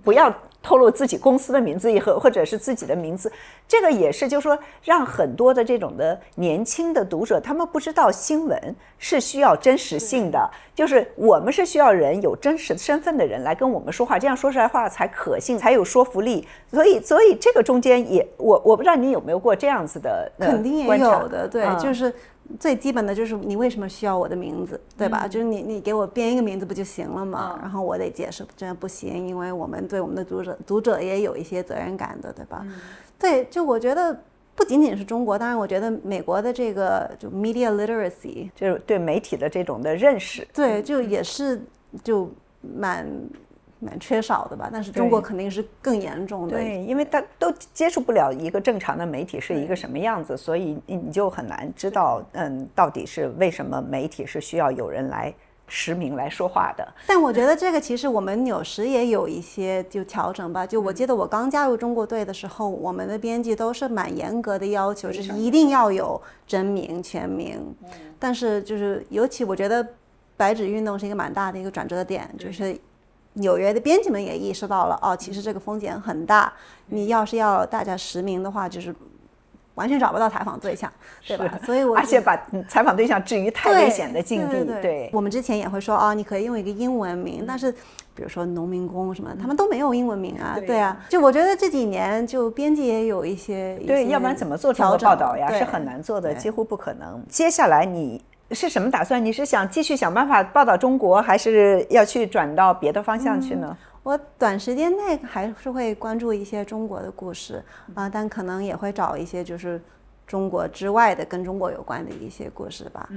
不要透露自己公司的名字或者是自己的名字，这个也是就是说让很多的这种的年轻的读者，他们不知道新闻是需要真实性的，就是我们是需要人有真实身份的人来跟我们说话，这样说出来话才可信，才有说服力。所以这个中间也我不知道你有没有过这样子的肯定也有的，对，就是最基本的就是你为什么需要我的名字，对吧？就是你给我编一个名字不就行了吗？然后我得解释，这样不行，因为我们对我们的读者也有一些责任感的，对吧？对，就我觉得不仅仅是中国，当然我觉得美国的这个就 media literacy， 就是对媒体的这种的认识，对，就也是就蛮缺少的吧，但是中国肯定是更严重的。对，因为他都接触不了一个正常的媒体是一个什么样子，所以你就很难知道，到底是为什么媒体是需要有人来实名来说话的。但我觉得这个其实我们有时也有一些就调整吧。就我记得我刚加入中国队的时候，我们的编辑都是蛮严格的要求，就是一定要有真名全名。但是就是尤其我觉得白纸运动是一个蛮大的一个转折点，就是纽约的编辑们也意识到了，哦，其实这个风险很大。你要是要大家实名的话，就是完全找不到采访对象，对吧？所以而且把采访对象置于太危险的境地。对，我们之前也会说，哦，你可以用一个英文名，但是比如说农民工什么的，他们都没有英文名啊。对啊，就我觉得这几年就编辑也有一些对，要不然怎么做这个报道呀？是很难做的，几乎不可能。接下来你是什么打算？你是想继续想办法报道中国，还是要去转到别的方向去呢？我短时间内还是会关注一些中国的故事但可能也会找一些就是中国之外的跟中国有关的一些故事吧。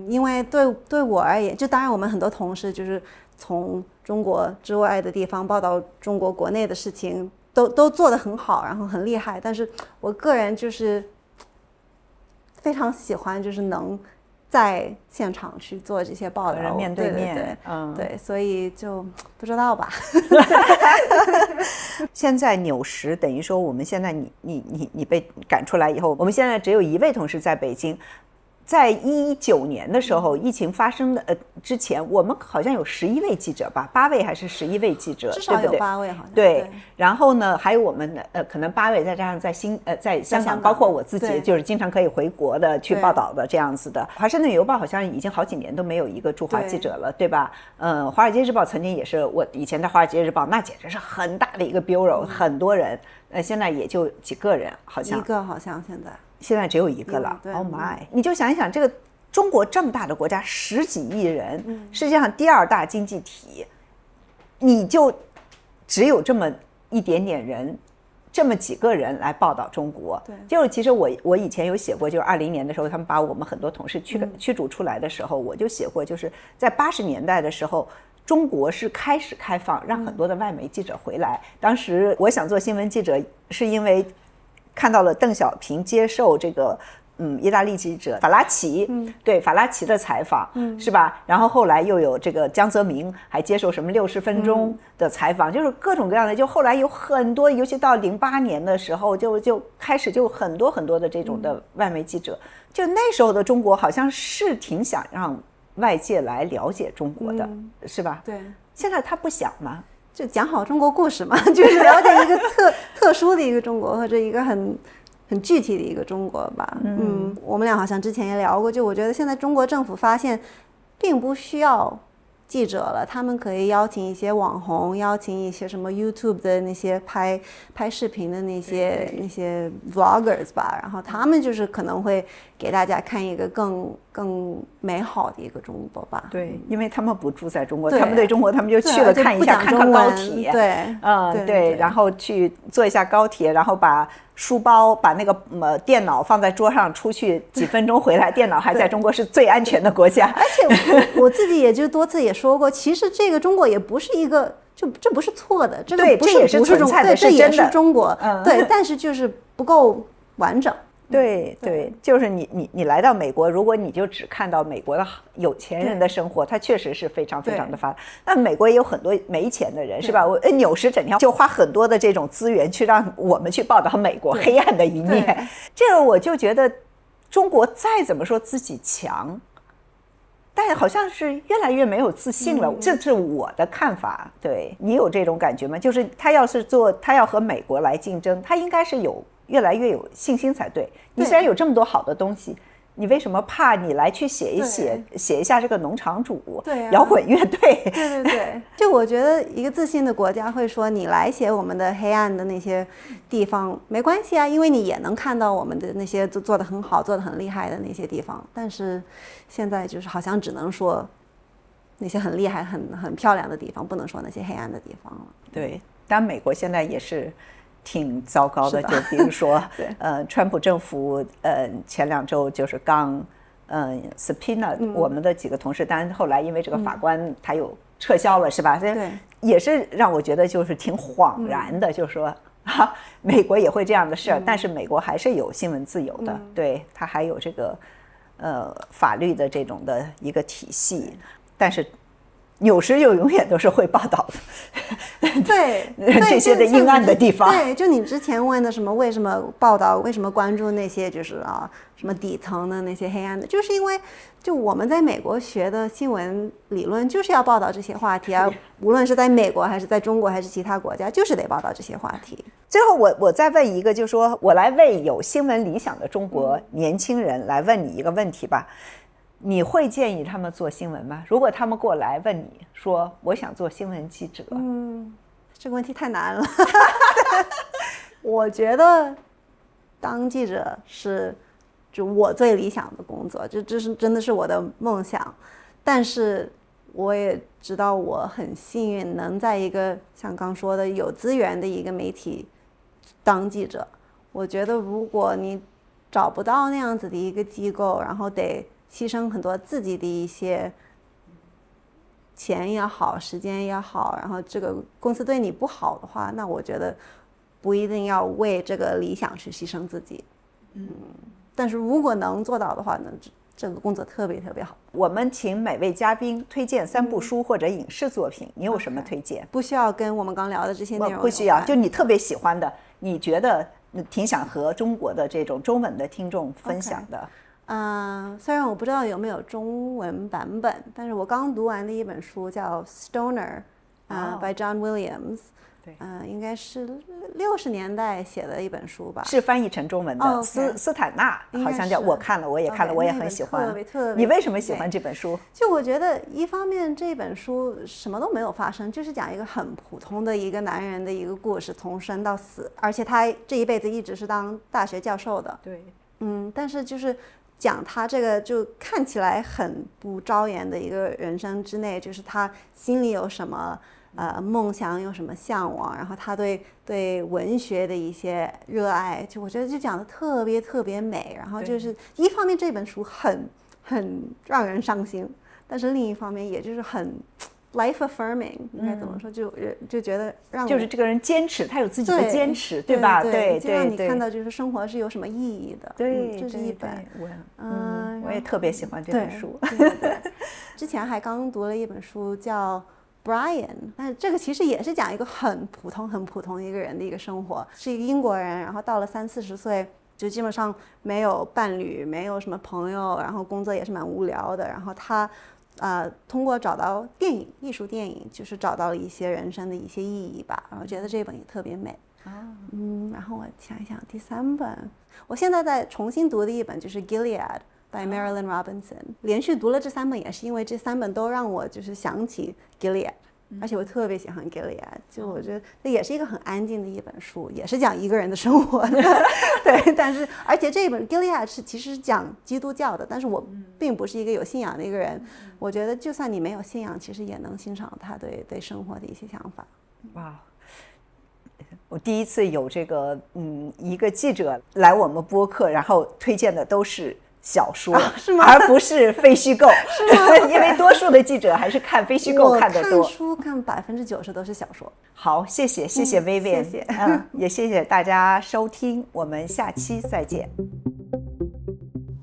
因为对我而言，就当然我们很多同事就是从中国之外的地方报道中国国内的事情，都做得很好，然后很厉害。但是我个人就是非常喜欢，就是能在现场去做这些报道，面对面，对，所以就不知道吧。现在纽时等于说，我们现在你被赶出来以后，我们现在只有1位同事在北京。在19年的时候，疫情发生的之前，我们好像有11位记者吧，8位还是11位记者，至少有8位好像。对，然后呢，还有我们可能8位，再加上在香港，包括我自己，就是经常可以回国的去报道的这样子的。华盛顿邮报好像已经好几年都没有一个驻华记者了，对吧？华尔街日报曾经也是，我以前在华尔街日报那简直是很大的一个 bureau，很多人，现在也就几个人，好像一个好像现在只有1个了。Oh my！ 你就想一想，这个中国这么大的国家，10几亿人，世界上第2大经济体，你就只有这么一点点人，这么几个人来报道中国。对，就是其实我以前有写过，就是20年的时候，他们把我们很多同事驱逐出来的时候，我就写过，就是在80年代的时候。中国是开始开放，让很多的外媒记者回来。当时我想做新闻记者，是因为看到了邓小平接受这个意大利记者法拉奇，对法拉奇的采访，是吧？然后后来又有这个江泽民还接受什么60分钟的采访，就是各种各样的。就后来有很多，尤其到08年的时候，就开始就很多很多的这种的外媒记者。就那时候的中国好像是挺想让外界来了解中国的，是吧？对，现在他不想吗？就讲好中国故事嘛，就是了解一个特殊的一个中国，或者一个很具体的一个中国吧。我们俩好像之前也聊过，就我觉得现在中国政府发现并不需要记者了，他们可以邀请一些网红，邀请一些什么 YouTube 的那些拍视频的那些 vloggers 吧，然后他们就是可能会给大家看一个更美好的一个中国吧。对，因为他们不住在中国，他们对中国他们就去了看一下，看看高铁，对，然后去坐一下高铁，然后把书包把那个电脑放在桌上，出去几分钟回来，电脑还在中国，是最安全的国家。而且我自己也就多次也说过，其实这个中国也不是一个，这不是错的，这个不是存在的，这也是中国，对，但是就是不够完整。对，就是你来到美国，如果你就只看到美国的有钱人的生活，它确实是非常非常的发达。那美国也有很多没钱的人，是吧？纽时整天就花很多的这种资源去让我们去报道美国黑暗的一面。这个我就觉得，中国再怎么说自己强，但好像是越来越没有自信了，这是我的看法。对，你有这种感觉吗？就是他要和美国来竞争，他应该是越来越有信心才对。你虽然有这么多好的东西，你为什么怕你来去写一下这个农场主，摇滚乐队？对，就我觉得一个自信的国家会说，你来写我们的黑暗的那些地方没关系啊，因为你也能看到我们的那些做得很好、做得很厉害的那些地方。但是现在就是好像只能说那些很厉害、很漂亮的地方，不能说那些黑暗的地方了。对，但美国现在也是挺糟糕的，就比如说川普政府前2周就是刚subpoena 我们的几个同事，但后来因为这个法官他有撤销了，是吧？对，也是让我觉得就是挺恍然的，就是说美国也会这样的事儿，但是美国还是有新闻自由的，对，它还有这个法律的这种的一个体系，但是纽时就永远都是会报道的，对这些的阴暗的地方。对，就你之前问的什么，为什么报道，为什么关注那些就是什么底层的那些黑暗的，就是因为就我们在美国学的新闻理论就是要报道这些话题啊，无论是在美国还是在中国还是其他国家，就是得报道这些话题。最后我再问一个，就是说我来为有新闻理想的中国年轻人来问你一个问题吧。你会建议他们做新闻吗？如果他们过来问你说我想做新闻记者，这个问题太难了。我觉得当记者是就我最理想的工作，这是真的是我的梦想。但是我也知道我很幸运能在一个像刚说的有资源的一个媒体当记者。我觉得如果你找不到那样子的一个机构，然后得牺牲很多自己的一些钱也好，时间也好，然后这个公司对你不好的话，那我觉得不一定要为这个理想去牺牲自己。但是如果能做到的话呢，这个工作特别特别好。我们请每位嘉宾推荐3部书或者影视作品，你有什么推荐？不需要跟我们刚聊的这些内容不需要，就你特别喜欢的，你觉得挺想和中国的这种中文的听众分享的。虽然我不知道有没有中文版本，但是我刚读完的一本书叫 Stoner by John Williams， 对，应该是60年代写的一本书吧，是翻译成中文的。斯坦纳好像叫，我看了，我也看了，我也很喜欢。特别你为什么喜欢这本书？就我觉得一方面这本书什么都没有发生，就是讲一个很普通的一个男人的一个故事，从生到死，而且他这一辈子一直是当大学教授的。对，但是就是讲他这个就看起来很不着眼的一个人生之内，就是他心里有什么梦想，有什么向往，然后他对文学的一些热爱，就我觉得就讲的特别特别美。然后就是一方面这本书很让人伤心，但是另一方面也就是很life affirming， 应该怎么说，就觉得就是这个人坚持，他有自己的坚持，对吧？对，就让你看到就是生活是有什么意义的。对，这是一本我也特别喜欢这本书。对，之前还刚读了一本书叫Brian， 但是这个其实也是讲一个很普通一个人的一个生活，是一个英国人，然后到了30-40岁就基本上没有伴侣，没有什么朋友，然后工作也是蛮无聊的，然后他通过找到艺术电影，就是找到了一些人生的一些意义吧。然后觉得这本也特别美。然后我想一想，第3本，我现在在重新读的一本就是《Gilead》by Marilyn Robinson。连续读了这3本，也是因为这3本都让我就是想起 Gilead。而且我特别喜欢 Gilead， 就我觉得这也是一个很安静的一本书，也是讲一个人的生活的。对，但是而且这一本 Gilead 其实是讲基督教的，但是我并不是一个有信仰的一个人，我觉得就算你没有信仰，其实也能欣赏他对生活的一些想法。哇，我第一次有这个一个记者来我们播客，然后推荐的都是小说，是吗？而不是非虚构，是吗？因为多数的记者还是看非虚构看得多。我看书看90%都是小说。好，谢谢Vivian， 谢谢，也谢谢大家收听，我们下期再见。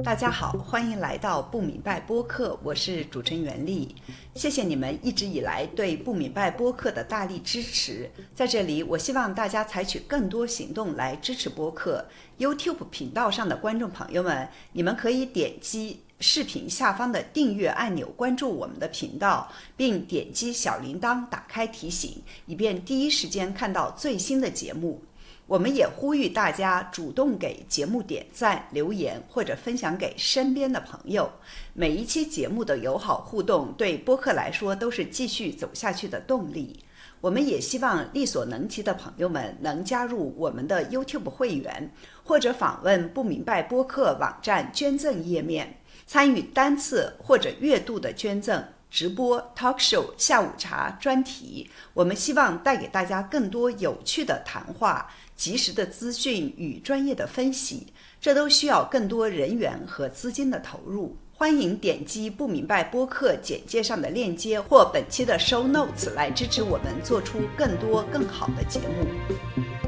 大家好，欢迎来到不明白播客，我是主持人袁丽。谢谢你们一直以来对不明白播客的大力支持。在这里，我希望大家采取更多行动来支持播客。YouTube 频道上的观众朋友们，你们可以点击视频下方的订阅按钮关注我们的频道，并点击小铃铛打开提醒，以便第一时间看到最新的节目。我们也呼吁大家主动给节目点赞、留言或者分享给身边的朋友。每一期节目的友好互动对播客来说都是继续走下去的动力。我们也希望力所能及的朋友们能加入我们的 YouTube 会员，或者访问不明白播客网站捐赠页面，参与单次或者月度的捐赠、直播、talk show、下午茶、专题。我们希望带给大家更多有趣的谈话、及时的资讯与专业的分析，这都需要更多人员和资金的投入。欢迎点击不明白播客简介上的链接或本期的 show notes 来支持我们做出更多更好的节目。